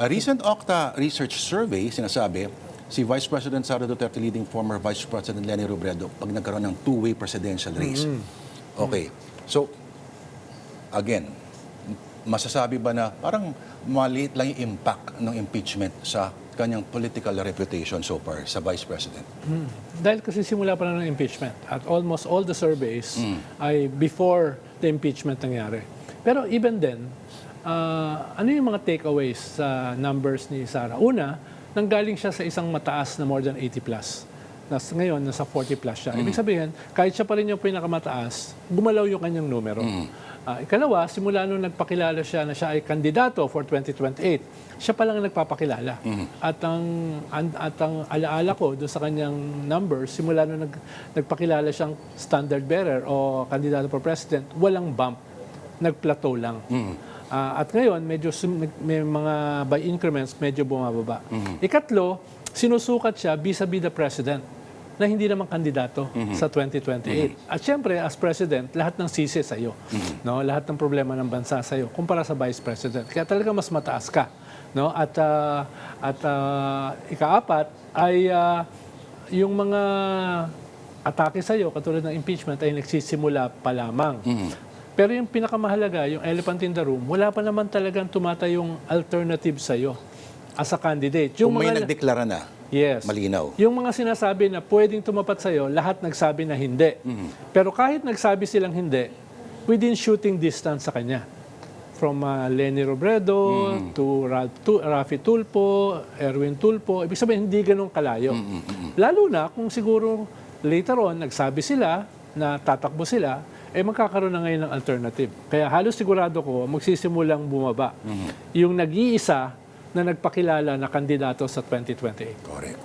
A recent Okta research survey, sinasabi, si Vice President Sara Duterte leading former Vice President Leni Robredo pag nagkaroon ng two-way presidential race. Okay. So, again, masasabi ba na parang maliit lang yung impact ng impeachment sa kanyang political reputation so far sa Vice President? Dahil kasi simula pa lang ng impeachment at almost all the surveys ay before the impeachment nangyari. Pero even then, ano yung mga takeaways sa numbers ni Sara? Una, nanggaling siya sa isang mataas na more than 80 plus. Ngayon, nasa 40 plus siya. Ibig sabihin, kahit siya pa rin yung pinakamataas, gumalaw yung kanyang numero. Ikalawa, simula nung nagpakilala siya na siya ay kandidato for 2028, siya pa lang ang nagpapakilala. At ang alaala ko doon sa kanyang numbers, simula nung nagpakilala siyang standard bearer o kandidato for president, walang bump. Nag-plateau lang. At ngayon, medyo may mga by increments, medyo bumababa. Ikatlo, sinusukat siya vis-a-vis the president na hindi naman kandidato sa 2028. At syempre, as president, lahat ng sisi sa iyo. No? Lahat ng problema ng bansa sa iyo kumpara sa vice president. Kaya talaga mas mataas ka. No? At ikaapat ay yung mga atake sa iyo, katulad ng impeachment, ay nagsisimula pa lamang. Pero yung pinakamahalaga, yung elephant in the room, wala pa naman talagang tumatayong alternative sa iyo as a candidate. Kung may nagdeklara na, yes, malinaw. Yung mga sinasabi na pwedeng tumapat sa iyo, lahat nagsabi na hindi. Pero kahit nagsabi silang hindi, within shooting distance sa kanya. From Leni Robredo to Raffy Tulfo, Erwin Tulfo, ibig sabihin hindi ganun kalayo. Lalo na kung siguro later on nagsabi sila na tatakbo sila, magkakaroon na ngayon ng alternative. Kaya halos sigurado ko, magsisimulang bumaba. Yung nag-iisa na nagpakilala na kandidato sa 2028. Correct.